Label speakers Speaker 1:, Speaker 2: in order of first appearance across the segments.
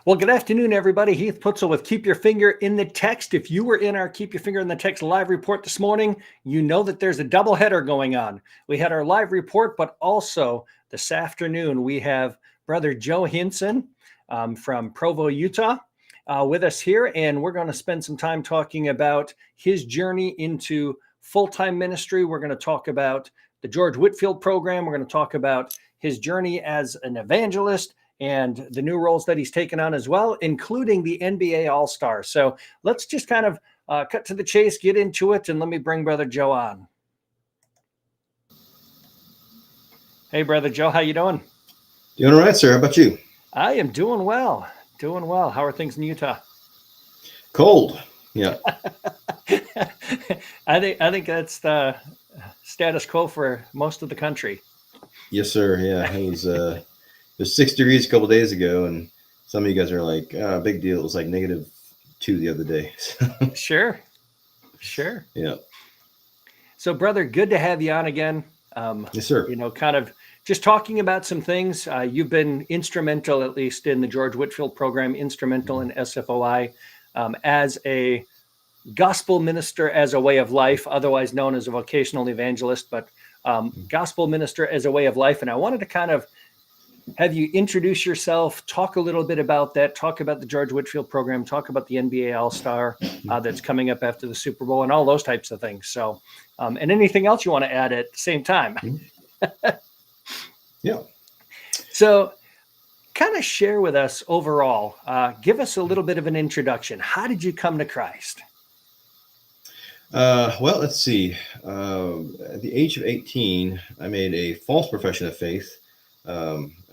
Speaker 1: Well, good afternoon, everybody. Heath Pucel with Keep Your Finger in the Text. If you were in our Keep Your Finger in the Text live report this morning, you know that there's a double header going on. We had our live report, but also this afternoon, we have Brother Joe Hinson from Provo, Utah, with us here. And we're going to spend some time talking about his journey into full-time ministry. We're going to talk about the George Whitefield Program. We're going to talk about his journey as an evangelist and the new roles that he's taken on as well, including the NBA All-Star. So let's just kind of cut to the chase, get into it, and let me bring Brother Joe on. Hey, Brother Joe, how you doing?
Speaker 2: Doing all right, sir. How about you?
Speaker 1: I am doing well. Doing well. How are things in Utah?
Speaker 2: Cold. Yeah.
Speaker 1: I think that's the status quo for most of the country.
Speaker 2: Yes, sir. Yeah. It was 6 degrees a couple of days ago, and some of you guys are like, big deal. It was like -2 the other day.
Speaker 1: Sure.
Speaker 2: Yeah.
Speaker 1: So, brother, good to have you on again.
Speaker 2: Yes, sir.
Speaker 1: You know, kind of just talking about some things. You've been instrumental, at least in the George Whitefield Program, instrumental in SFOI as a gospel minister as a way of life, otherwise known as a vocational evangelist, but gospel minister as a way of life. And I wanted to kind of have you introduce yourself, talk a little bit about that, talk about the George Whitefield Program, talk about the NBA All-Star that's coming up after the Super Bowl and all those types of things. So, and anything else you want to add at the same time.
Speaker 2: Yeah.
Speaker 1: So kind of share with us overall, give us a little bit of an introduction. How did you come to Christ?
Speaker 2: Well, let's see. At the age of 18, I made a false profession of faith.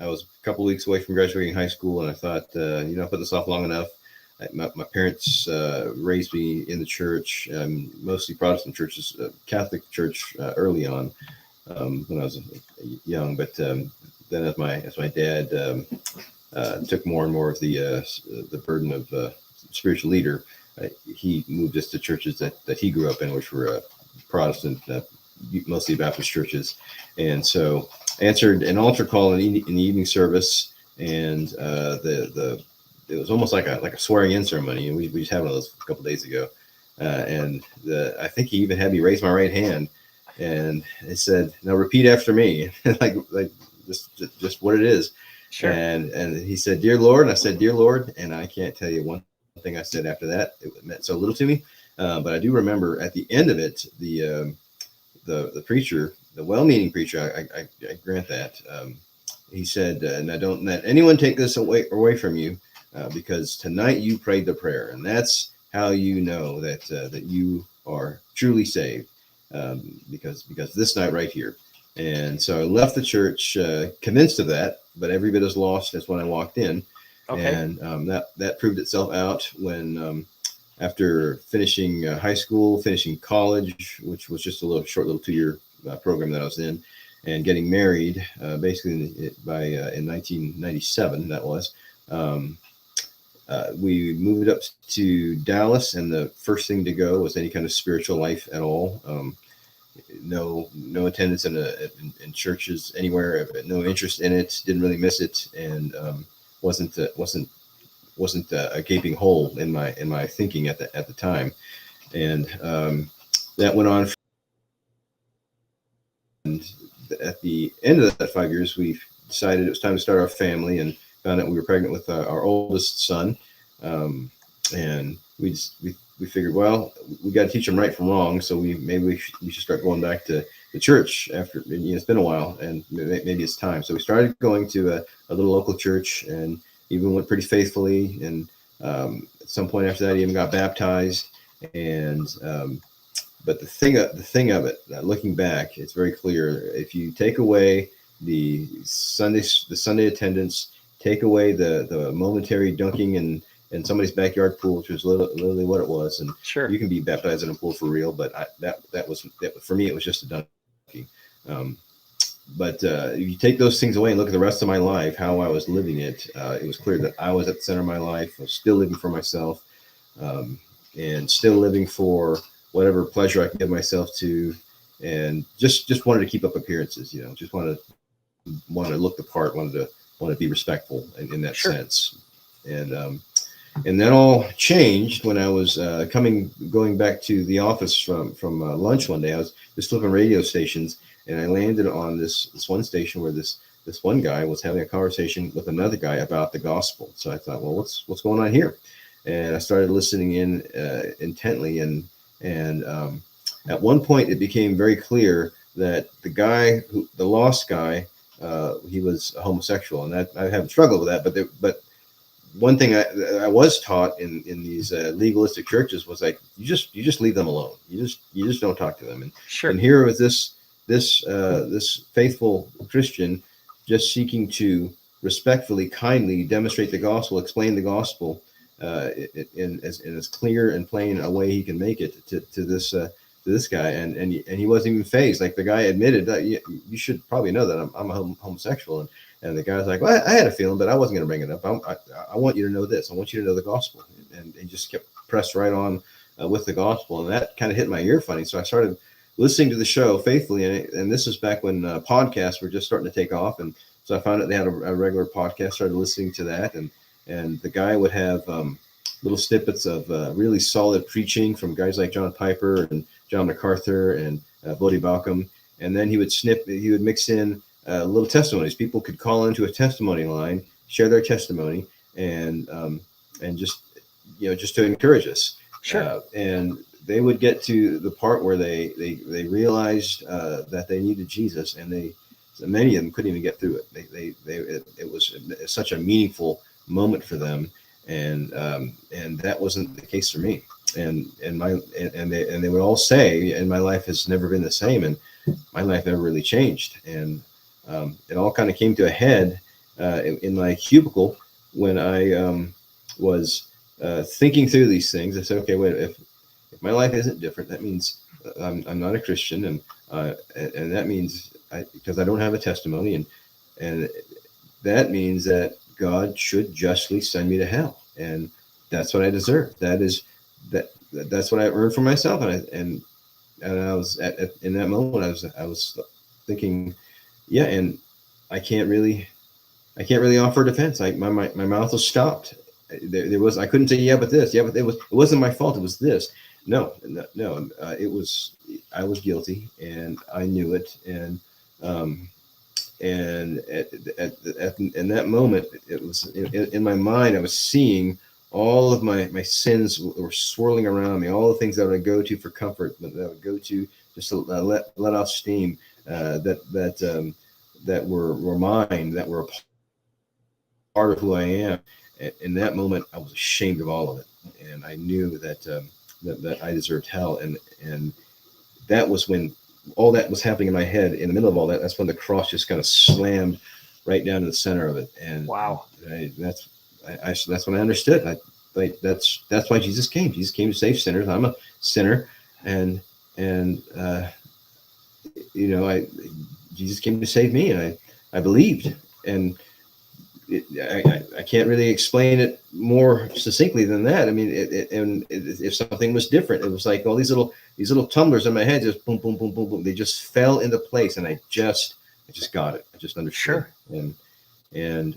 Speaker 2: I was a couple of weeks away from graduating high school, and I thought, I put this off long enough. My parents raised me in the church, mostly Protestant churches, Catholic church early on when I was young. But then as my dad took more and more of the burden of spiritual leader, he moved us to churches that he grew up in, which were Protestant, mostly Baptist churches. And so I answered an altar call in the evening service, and it was almost like a swearing in ceremony. And we just had one of those a couple of days ago. And I think he even had me raise my right hand, and he said, "Now repeat after me," like just what it is.
Speaker 1: Sure.
Speaker 2: And he said, "Dear Lord," and I said, "Dear Lord," and I can't tell you one thing I said after that. It meant so little to me, but I do remember at the end of it, the preacher, the well-meaning preacher, I grant that, he said, "Now don't let anyone take this away from you, because tonight you prayed the prayer, and that's how you know that you are truly saved, because this night right here." And so I left the church convinced of that, but every bit as lost as when I walked in. Okay. And that proved itself out when after finishing high school, finishing college, which was just a short little 2-year program that I was in, and getting married basically in 1997. That was. We moved up to Dallas, and the first thing to go was any kind of spiritual life at all. No attendance in churches anywhere. No interest in it. Didn't really miss it, and wasn't a gaping hole in my thinking at the time. And that went on. And at the end of that 5 years, we decided it was time to start our family, and found out we were pregnant with our oldest son. And we figured, well, we got to teach them right from wrong. So we should start going back to the church after, it's been a while, and maybe it's time. So we started going to a little local church, and even went pretty faithfully. And at some point after that, he even got baptized. And but the thing of it, looking back, it's very clear. If you take away the Sunday attendance, take away the momentary dunking in somebody's backyard pool, which was literally what it was, and sure, you can be baptized in a pool for real, but that was for me, it was just a dunking. But if you take those things away and look at the rest of my life, how I was living it, it was clear that I was at the center of my life. I was still living for myself, and still living for whatever pleasure I could give myself to, and just wanted to keep up appearances. Just wanted to look the part, wanted to be respectful in that sense. And that all changed when I was going back to the office from lunch one day. I was just flipping radio stations, and I landed on this one station where this one guy was having a conversation with another guy about the gospel. So I thought, well, what's going on here? And I started listening in intently, and at one point it became very clear that the lost guy, he was a homosexual, and I haven't struggled with that, but one thing I was taught in these legalistic churches was like, you just leave them alone. You just don't talk to them. And
Speaker 1: Sure.
Speaker 2: And here was this faithful Christian just seeking to respectfully, kindly demonstrate the gospel, explain the gospel in as clear and plain a way he can make it to this guy, and he wasn't even fazed. Like the guy admitted that you should probably know that I'm a homosexual, and the guy's like, well, I had a feeling, but I wasn't going to bring it up. I want you to know this. I want you to know the gospel, and he just kept pressed right on with the gospel, and that kind of hit my ear funny. So I started listening to the show faithfully, and this was back when podcasts were just starting to take off, and so I found out they had a regular podcast. Started listening to that, and the guy would have little snippets of really solid preaching from guys like John Piper and John MacArthur and Bodie Balcom, and then he would mix in little testimonies. People could call into a testimony line, share their testimony, and just to encourage us.
Speaker 1: Sure.
Speaker 2: And they would get to the part where they realized that they needed Jesus, and many of them couldn't even get through it. It was such a meaningful moment for them, and that wasn't the case for me. And they would all say, and my life has never been the same, and my life never really changed. And it all kind of came to a head in my cubicle when I was thinking through these things. I said, okay, wait, if my life isn't different, that means I'm not a Christian, and that means because I don't have a testimony, and that means that God should justly send me to hell, and that's what I deserve. That's what I earned for myself, and I was in that moment I was thinking, yeah, and I can't really offer a defense. My mouth was stopped. I couldn't say yeah, but it wasn't my fault. It was this. No. It was, I was guilty, and I knew it, and in that moment, it was in my mind. I was seeing all of my sins were swirling around me. All the things that I would go to for comfort, that I would go to just to let off steam, that were mine, that were a part of who I am. In that moment, I was ashamed of all of it, and I knew that I deserved hell, and that was when all that was happening in my head. In the middle of all that, that's when the cross just kind of slammed right down to the center of it. And
Speaker 1: wow,
Speaker 2: that's when I understood. That's why Jesus came. Jesus came to save sinners. I'm a sinner, and Jesus came to save me, and I believed, and I can't really explain it more succinctly than that. I mean, if something was different, it was like all these little tumblers in my head, just boom, boom, boom, boom, boom. They just fell into place, and I just got it. I just understood.
Speaker 1: Sure.
Speaker 2: And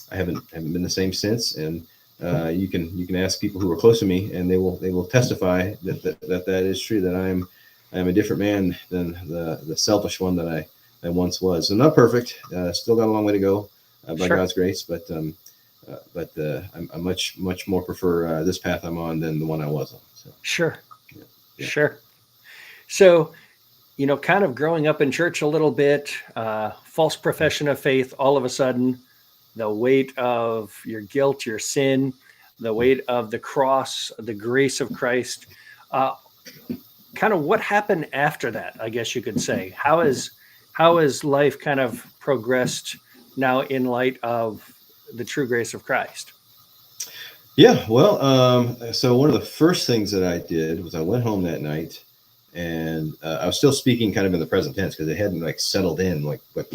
Speaker 2: I haven't been the same since. And you can ask people who are close to me, and they will testify that is true. That I am a different man than the selfish one that I once was. I'm not perfect. Still got a long way to go. By God's grace, but I much more prefer this path I'm on than the one I was on. So.
Speaker 1: Sure.
Speaker 2: Yeah.
Speaker 1: Sure. So, kind of growing up in church a little bit, false profession of faith, all of a sudden, the weight of your guilt, your sin, the weight of the cross, the grace of Christ, kind of what happened after that, I guess you could say. How has life kind of progressed now in light of the true grace of Christ?
Speaker 2: Yeah, well, so one of the first things that I did was I went home that night, and I was still speaking kind of in the present tense because it hadn't like settled in like what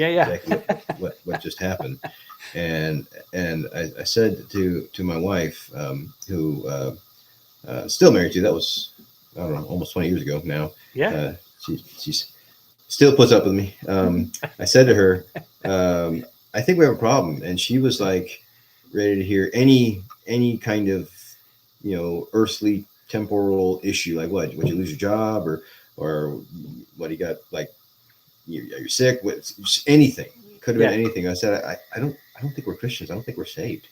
Speaker 2: just happened. And I said to my wife, who still married to, that was, I don't know, almost 20 years ago now.
Speaker 1: Yeah.
Speaker 2: She's still puts up with me. I said to her, I think we have a problem. And she was like, ready to hear any kind of, earthly temporal issue, like what? Would you lose your job, or what do you got? Like, you're sick? What? Anything. Could have been anything. I said, I don't think we're Christians. I don't think we're saved.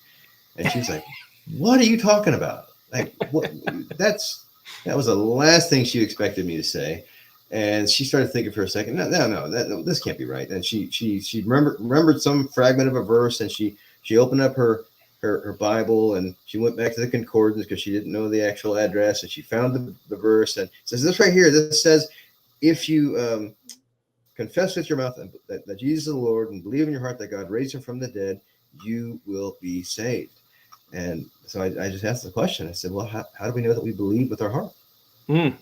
Speaker 2: And she's like, what are you talking about? Like, what? That was the last thing she expected me to say. And she started thinking for a second. No, this can't be right. And she remembered some fragment of a verse, and she opened up her Bible, and she went back to the concordance because she didn't know the actual address, and she found the verse, and says, this right here. This says, if you confess with your mouth that Jesus is the Lord and believe in your heart that God raised him from the dead, you will be saved. And so I just asked the question. I said, well, how do we know that we believe with our heart?
Speaker 1: Mm.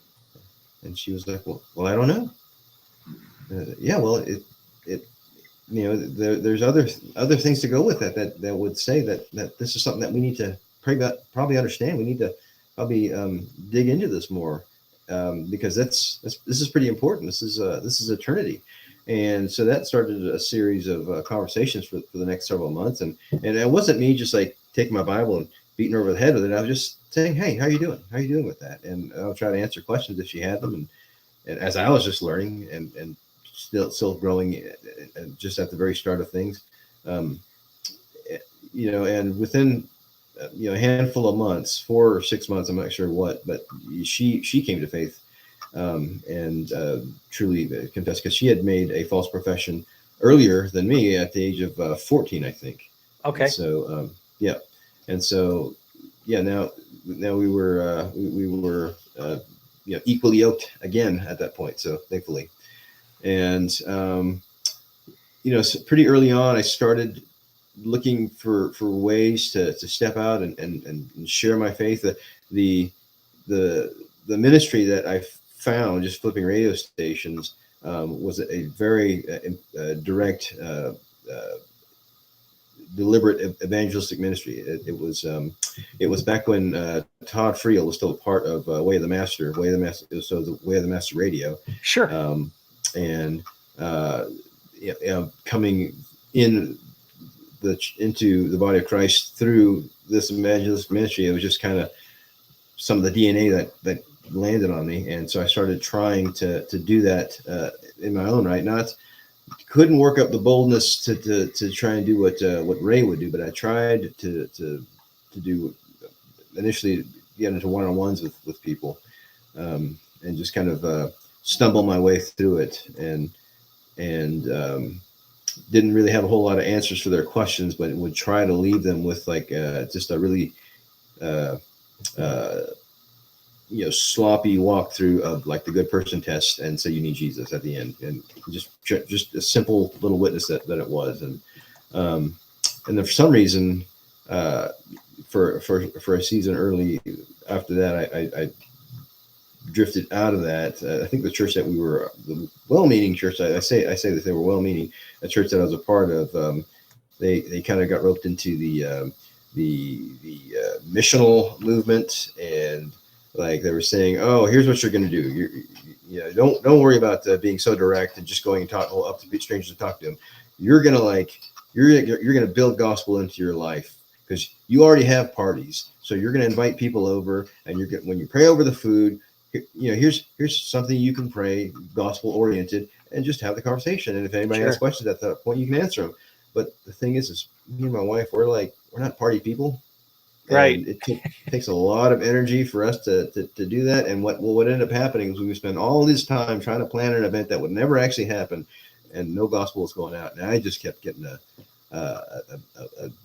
Speaker 2: And she was like, well, I don't know. Yeah, well, there's other things to go with that would say that this is something that we need to probably understand. We need to probably dig into this more, because this is pretty important. This is eternity. And so that started a series of conversations for the next several months. And it wasn't me just like taking my Bible and beating her over the head with it. I was just saying, hey, how are you doing? How are you doing with that? And I'll try to answer questions if she had them. And as I was just learning and still growing, just at the very start of things, and within a handful of months, 4 or 6 months, I'm not sure what, but she came to faith, and truly confessed, because she had made a false profession earlier than me at the age of 14, I think.
Speaker 1: Okay.
Speaker 2: And so and so now we were equally yoked again at that point. So thankfully, and so pretty early on, I started looking for ways to step out and share my faith. The ministry that I found just flipping radio stations was a very direct, deliberate evangelistic ministry. It was back when Todd Friel was still a part of Way of the Master. So the Way of the Master Radio.
Speaker 1: Sure.
Speaker 2: Coming into the body of Christ through this evangelistic ministry, it was just kind of some of the DNA that landed on me, and so I started trying to do that in my own right. Couldn't work up the boldness to try and do what Ray would do, but I tried to do initially get into one-on-ones with people, and just kind of stumble my way through it, and didn't really have a whole lot of answers for their questions, but would try to leave them with like just a really sloppy walkthrough of like the good person test, and say you need Jesus at the end, and just a simple little witness that it was. And then for some reason, for a season early after that, I drifted out of that. I think the church that we were, the well-meaning church, I say that they were well-meaning, a church that I was a part of, they kind of got roped into the missional movement, and like they were saying, oh, here's what you're going to do. Don't worry about being so direct and just going and talk up to strangers and talk to them. You're going to build gospel into your life, because you already have parties. So you're going to invite people over, and when you pray over the food, here's something you can pray, gospel oriented, and just have the conversation. And if anybody has questions at that point, you can answer them. But the thing is me and my wife, we're not party people.
Speaker 1: Right.
Speaker 2: And it takes a lot of energy for us to do that. And what ended up happening is we would spend all this time trying to plan an event that would never actually happen, and no gospel was going out. And I just kept getting a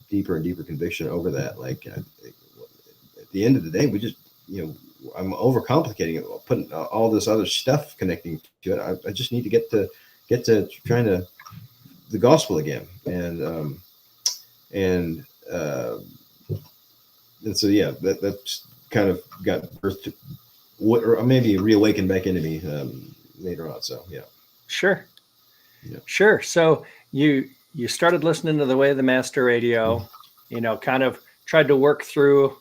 Speaker 2: deeper and deeper conviction over that. Like at the end of the day, we just, I'm overcomplicating it, putting all this other stuff connecting to it. I just need to get to trying to the gospel again. And so that's kind of got birth to or maybe reawakened back into me later on. So
Speaker 1: Sure. So you started listening to the Way of the Master Radio, kind of tried to work through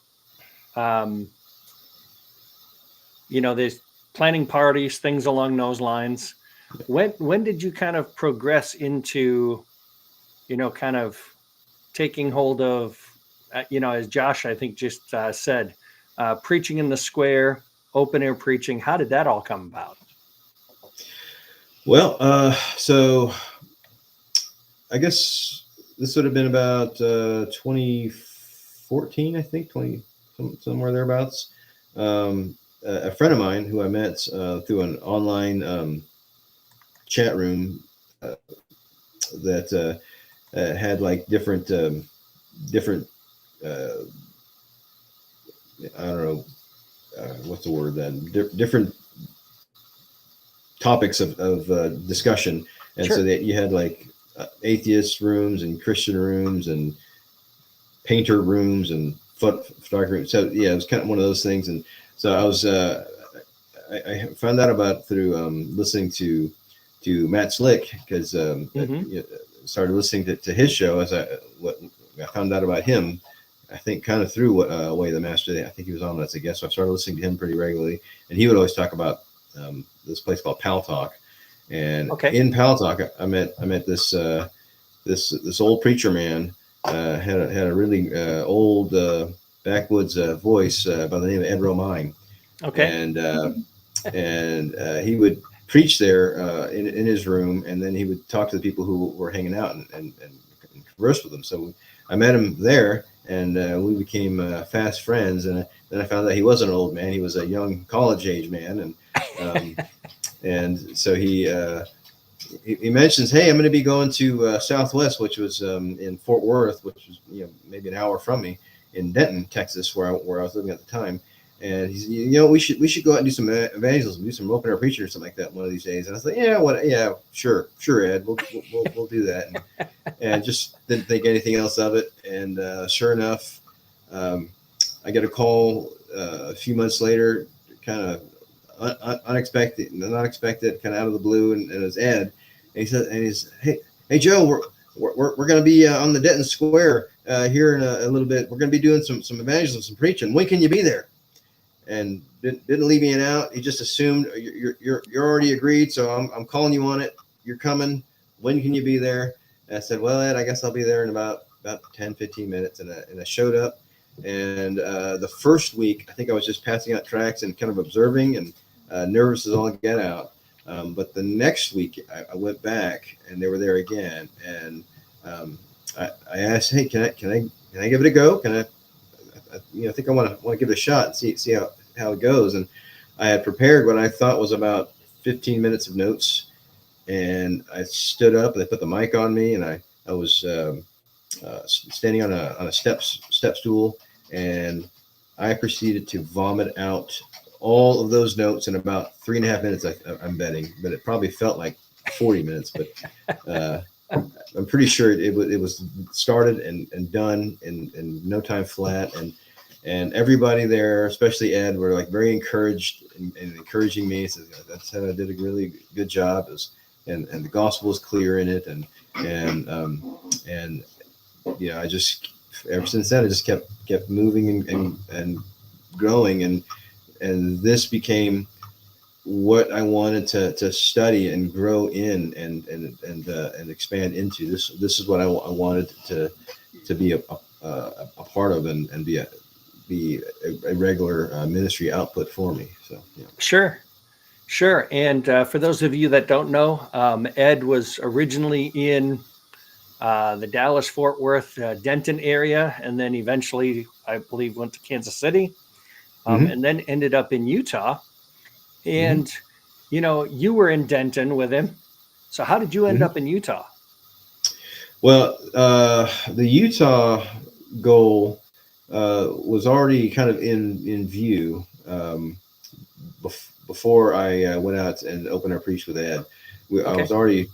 Speaker 1: there's planning parties, things along those lines. When did you kind of progress into kind of taking hold of as Josh, I think, just said, preaching in the square, open air preaching. How did that all come about?
Speaker 2: Well, so I guess this would have been about 2014, I think, somewhere thereabouts. A friend of mine who I met through an online chat room that had like different I don't know what's the word then, different topics of discussion, and
Speaker 1: Sure.
Speaker 2: so that you had like atheist rooms and Christian rooms and painter rooms and photography rooms. So yeah, it was kind of one of those things. And so I was I found out about through listening to Matt Slick, because started listening to his show as I found out about him. I think kind of through Way of the Master. I think he was on as a guest, so I started listening to him pretty regularly, and he would always talk about this place called Pal Talk. And in Pal Talk, I met this this old preacher man, had a really old backwoods voice by the name of Ed Romine. And he would preach there in his room, and then he would talk to the people who were hanging out and converse with them. So I met him there, and we became fast friends. And then I found out he wasn't an old man; he was a young college age man. And so he mentions, "Hey, I'm going to be going to Southwest," which was in Fort Worth, which was maybe an hour from me, in Denton, Texas, where I was living at the time. And he's, we should go out and do some evangelism, do some open air preaching or something like that one of these days. And I was like, yeah, sure, Ed, we'll do that. And just didn't think anything else of it. And sure enough, I get a call a few months later, kind of unexpected, kind of out of the blue, and it was Ed. And he's, hey Joe, we're going to be on the Denton Square here in a little bit. We're going to be doing some evangelism, some preaching. When can you be there? And didn't leave me out. He just assumed you're already agreed, so I'm calling you on it. You're coming. When can you be there? And I said, well, Ed, I guess I'll be there in about 10, 15 minutes. And I showed up. And the first week, I think I was just passing out tracts and kind of observing, and nervous as all get out. But the next week, I went back, and they were there again. And I asked, hey, can I give it a go? I think I want to give it a shot and see how it goes. And I had prepared what I thought was about 15 minutes of notes, and I stood up, and they put the mic on me, and I was standing on a step stool, and I proceeded to vomit out all of those notes in about 3.5 minutes. I'm betting, but it probably felt like 40 minutes. But I'm pretty sure it was started and done in no time flat. And everybody there, especially Ed, were like very encouraged and encouraging me. So that's how I did a really good job. And the gospel is clear in it. And I just, ever since then, I just kept moving and growing. And this became what I wanted to study and grow in and expand into. This is what I wanted to be a part of and be a regular ministry output for me. So yeah.
Speaker 1: Sure. And for those of you that don't know, Ed was originally in the Dallas, Fort Worth, Denton area, and then eventually, I believe, went to Kansas City, and then ended up in Utah. And, you were in Denton with him. So how did you end up in Utah?
Speaker 2: Well, the Utah goal was already kind of in view before I went out and opened our preach with Ed. I was already,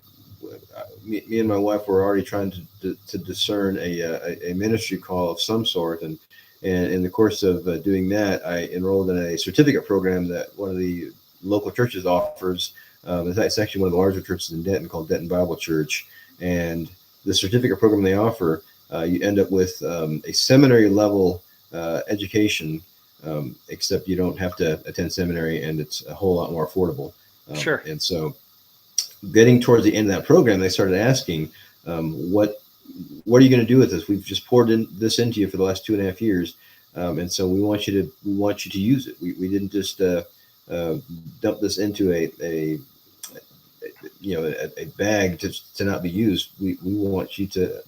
Speaker 2: me and my wife were already trying to discern a ministry call of some sort. And in the course of doing that, I enrolled in a certificate program that one of the local churches offers. It's actually one of the larger churches in Denton, called Denton Bible Church. And the certificate program they offer, you end up with a seminary level education, except you don't have to attend seminary, and it's a whole lot more affordable. Sure. And so getting towards the end of that program, they started asking what what are you going to do with this? We've just poured this into you for the last 2.5 years. And so we want you to use it. We didn't just dump this into a bag to not be used. We want you to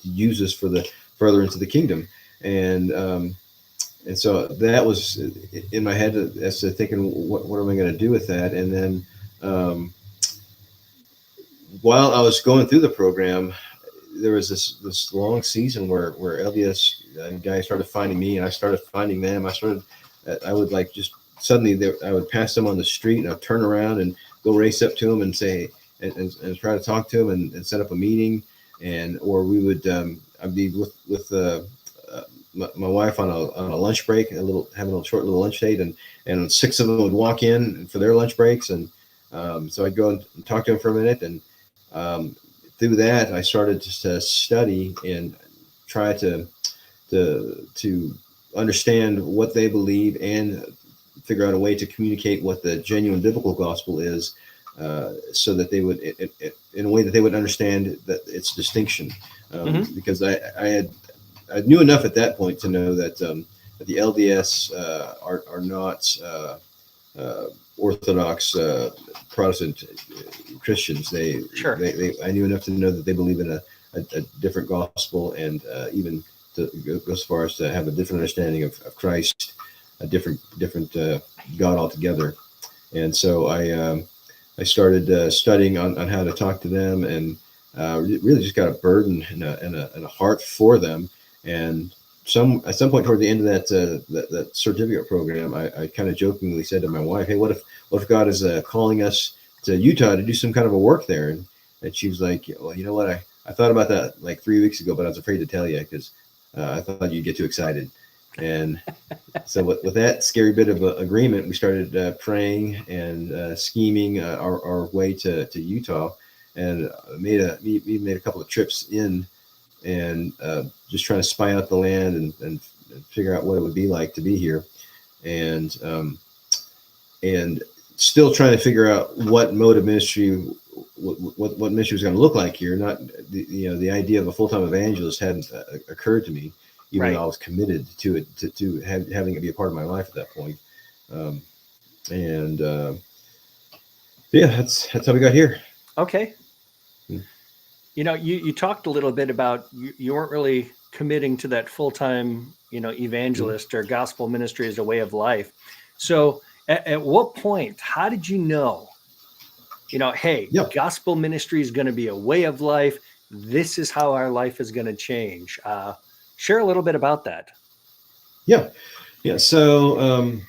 Speaker 2: use this for the further into the kingdom. And so that was in my head as to thinking, what am I going to do with that? And then while I was going through the program, there was this long season where LDS guys started finding me, and I started finding them. I would like just suddenly I would pass them on the street, and I'd turn around and go race up to them and say and try to talk to them and set up a meeting, or we would I'd be with my wife on a lunch break, having a short little lunch date, and 6 of them would walk in for their lunch breaks, and so I'd go and talk to them for a minute, and through that I started to study and try to understand what they believe and figure out a way to communicate what the genuine biblical gospel is, so that they would, in a way that they would understand that its distinction, because I knew enough at that point to know that the LDS are not Orthodox Protestant Christians. I knew enough to know that they believe in a different gospel, and even to go as far as to have a different understanding of Christ, a different God altogether. And so I started studying on how to talk to them, and really just got a burden and a heart for them. And at some point toward the end of that certificate program, I kind of jokingly said to my wife, "Hey, what if God is calling us to Utah to do some kind of a work there?" And she was like, "Well, you know what? I thought about that like 3 weeks ago, but I was afraid to tell you because I thought you'd get too excited." And so with that scary bit of agreement, we started praying and scheming our way to Utah, and made a couple of trips in, and just trying to spy out the land and figure out what it would be like to be here, and still trying to figure out what mode of ministry, what ministry was going to look like here. Not the idea of a full-time evangelist hadn't occurred to me, even though I was committed to it, to having it be a part of my life at that point. That's how we got here.
Speaker 1: Okay. You talked a little bit about you weren't really committing to that full-time, evangelist or gospel ministry as a way of life. So at what point, how did you know, hey, gospel ministry is going to be a way of life. This is how our life is going to change. Share a little bit about that.
Speaker 2: Yeah. So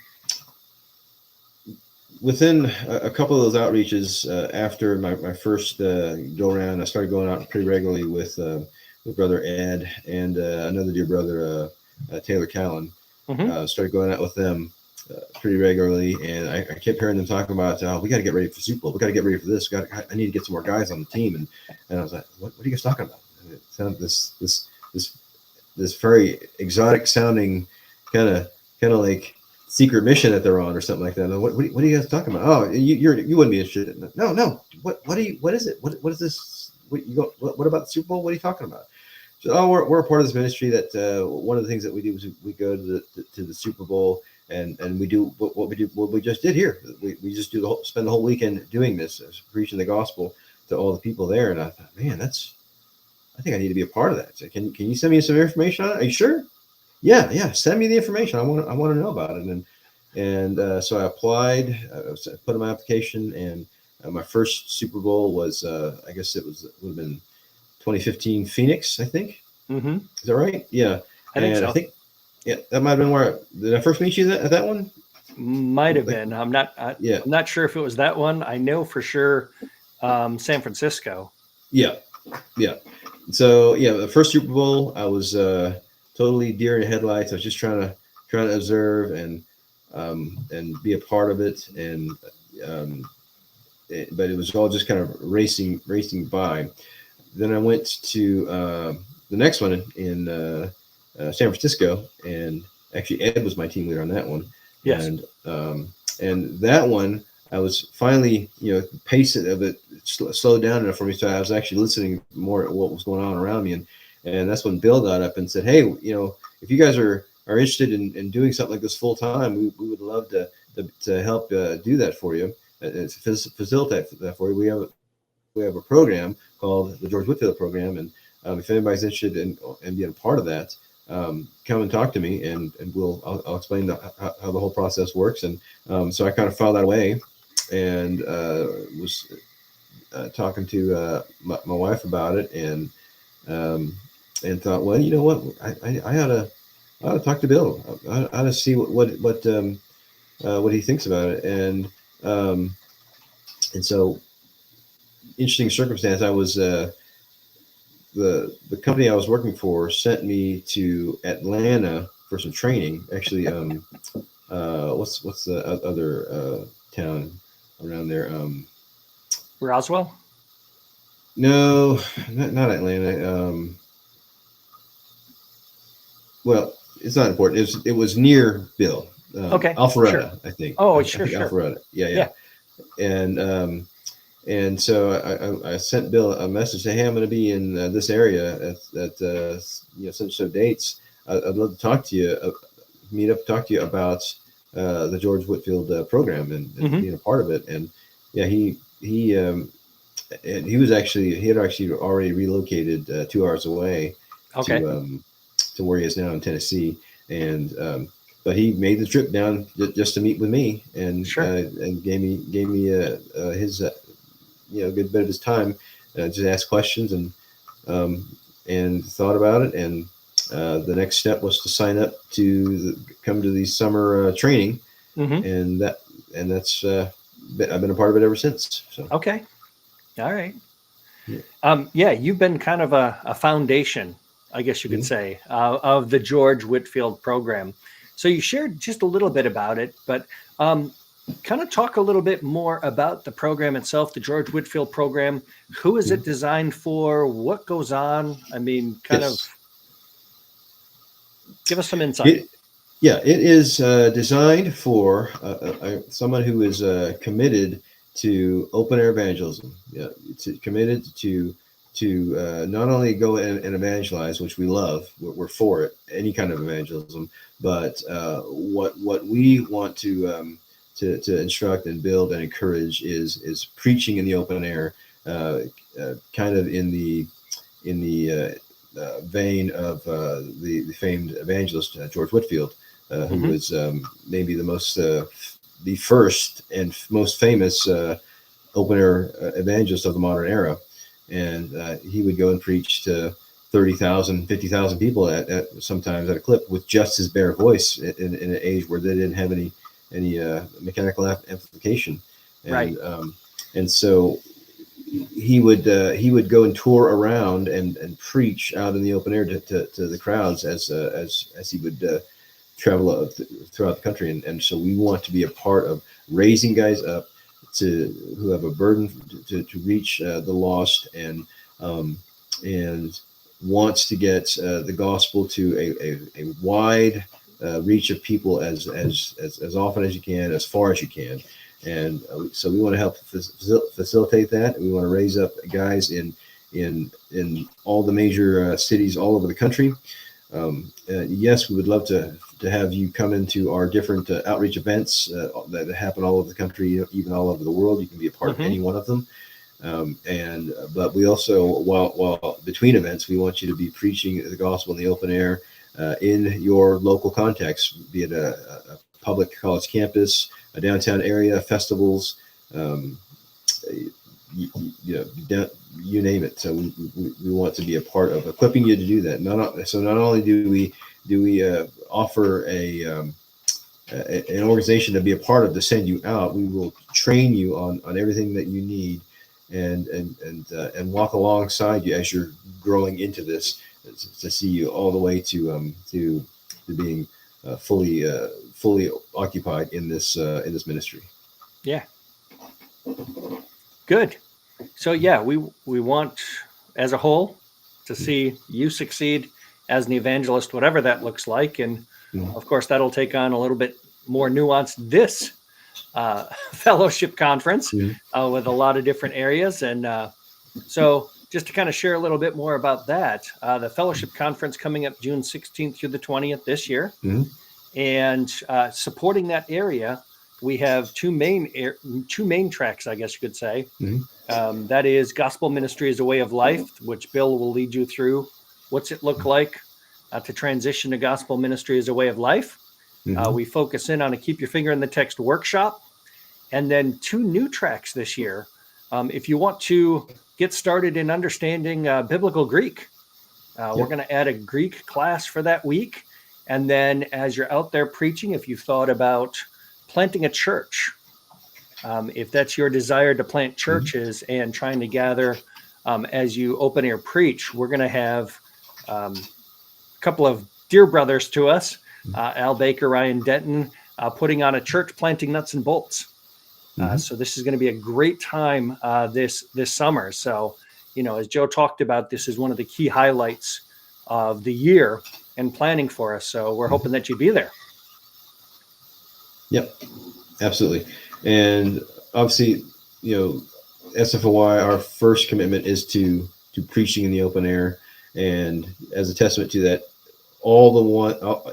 Speaker 2: within a couple of those outreaches, after my first go around, I started going out pretty regularly with Brother Ed and another dear brother, Taylor Callan. Started going out with them pretty regularly, and I kept hearing them talking about, we got to get ready for Super Bowl. We got to get ready for this. I need to get some more guys on the team. And I was like, what are you guys talking about? And it sounded this very exotic sounding kind of like secret mission that they're on or something like that. What are you guys talking about? Oh, you wouldn't be interested in it. No. What is it? What is this? What about the Super Bowl? What are you talking about? So, we're a part of this ministry that one of the things that we do is we go to the Super Bowl and we do what we just did here. We just spend the whole weekend doing this, preaching the gospel to all the people there. And I thought, man, I think I need to be a part of that. So can you send me some information on it? Are you sure? Yeah. Send me the information. I want to know about it. And so I applied, put in my application, and my first Super Bowl was, I guess would have been 2015 Phoenix, I think. Is that right? Yeah.
Speaker 1: I think so.
Speaker 2: That might have been where did I first meet you at that one?
Speaker 1: Might have been. I'm not sure if it was that one. I know for sure San Francisco. Yeah.
Speaker 2: So the first Super Bowl, I was totally deer in the headlights. I was just trying to observe and be a part of it, but it was all just kind of racing by. Then I went to the next one in San Francisco, and actually Ed was my team leader on that one.
Speaker 1: Yes.
Speaker 2: And that one, I was finally, pace of it slowed down enough for me, so I was actually listening more at what was going on around me, and that's when Bill got up and said, "Hey, if you guys are interested in doing something like this full time, we would love to help do that for you, facilitate that for you. We have a program called the George Whitefield Program, and if anybody's interested in being a part of that, come and talk to me, and I'll explain how the whole process works." And so I kind of filed that away, and was talking to my wife about it, and thought, well, you know what, I ought to talk to Bill. I ought to see what he thinks about it, and so interesting circumstance. I was the company I was working for sent me to Atlanta for some training. Actually, what's the other town around there?
Speaker 1: Roswell?
Speaker 2: No, not Atlanta. Well, it's not important. It was near Bill.
Speaker 1: Okay,
Speaker 2: Alpharetta,
Speaker 1: sure.
Speaker 2: I think.
Speaker 1: Oh,
Speaker 2: I
Speaker 1: sure,
Speaker 2: think
Speaker 1: sure.
Speaker 2: Alpharetta. Yeah.
Speaker 1: Yeah.
Speaker 2: And so I sent Bill a message saying, "Hey, I'm going to be in this area at so dates. I'd love to talk to you, meet up, talk to you about the George Whitefield program and being a part of it." And yeah, he had actually already relocated 2 hours away to where he is now in Tennessee, and but he made the trip down just to meet with me, and and gave me his good bit of his time, just ask questions, and thought about it, and the next step was to sign up to come to the summer training, and that's I've been a part of it ever since. So
Speaker 1: okay, all right. Yeah, you've been kind of a foundation, I guess you could say, of the George Whitefield program. So you shared just a little bit about it, but kind of talk a little bit more about the program itself, the George Whitefield program. Who is it designed for? What goes on? I mean, kind of give us some insight.
Speaker 2: It is designed for someone who is committed to open air evangelism. Yeah, committed to not only go and evangelize, which we love, we're for it, any kind of evangelism, but what we want to instruct and build and encourage is preaching in the open air, kind of in the vein of the famed evangelist George Whitefield, who was maybe the first and most famous open air evangelist of the modern era. And he would go and preach to 30,000, 50,000 people at sometimes at a clip with just his bare voice in an age where they didn't have any mechanical amplification. And, and so he would go and tour around and preach out in the open air to the crowds as he would travel throughout the country. And so we want to be a part of raising guys up who have a burden to reach the lost, and wants to get the gospel to a wide reach of people as often as you can, as far as you can. And so we want to help facilitate that. We want to raise up guys in all the major cities all over the country. Yes, we would love to have you come into our different outreach events that happen all over the country, even all over the world. You can be a part of any one of them. But we also, while between events, we want you to be preaching the gospel in the open air in your local context, be it a public college campus, a downtown area, festivals, you name it. So we want to be a part of equipping you to do that. Not only do we offer an organization to be a part of, to send you out, we will train you on everything that you need, and walk alongside you as you're growing into this, to see you all the way to being fully occupied in this ministry.
Speaker 1: Yeah. Good. So yeah, we want as a whole to see you succeed as an evangelist, whatever that looks like. And of course, that'll take on a little bit more nuance this fellowship conference
Speaker 2: Mhm.
Speaker 1: with a lot of different areas. And so just to kind of share a little bit more about that, the fellowship conference coming up June 16th through the 20th this year.
Speaker 2: Mhm.
Speaker 1: And supporting that area, we have two main tracks, I guess you could say.
Speaker 2: Mhm.
Speaker 1: That is Gospel Ministry as a Way of Life, which Bill will lead you through. What's it look like to transition to gospel ministry as a way of life?
Speaker 2: Mhm.
Speaker 1: We focus in on a Keep Your Finger in the Text workshop. And then two new tracks this year. If you want to get started in understanding biblical Greek, we're
Speaker 2: Yep.
Speaker 1: going to add a Greek class for that week. And then as you're out there preaching, if you've thought about planting a church, if that's your desire to plant churches and trying to gather as you open air preach, we're going to have a couple of dear brothers to us, Al Baker, Ryan Denton, putting on a church planting nuts and bolts. So this is going to be a great time this summer. So, as Joe talked about, this is one of the key highlights of the year and planning for us. So we're hoping that you be there.
Speaker 2: Yep, absolutely. And obviously, SFOI, our first commitment is to preaching in the open air. And as a testament to that,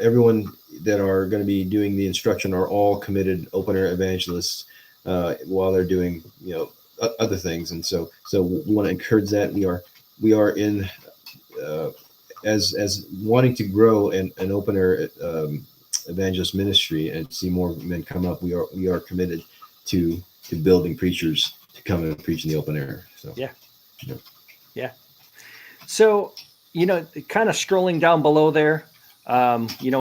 Speaker 2: everyone that are going to be doing the instruction are all committed open air evangelists while they're doing, other things. And so we want to encourage that. We are in as wanting to grow an open air evangelist ministry and see more men come up. We are committed to building preachers to come and preach in the open air. So
Speaker 1: yeah. So kind of scrolling down below there,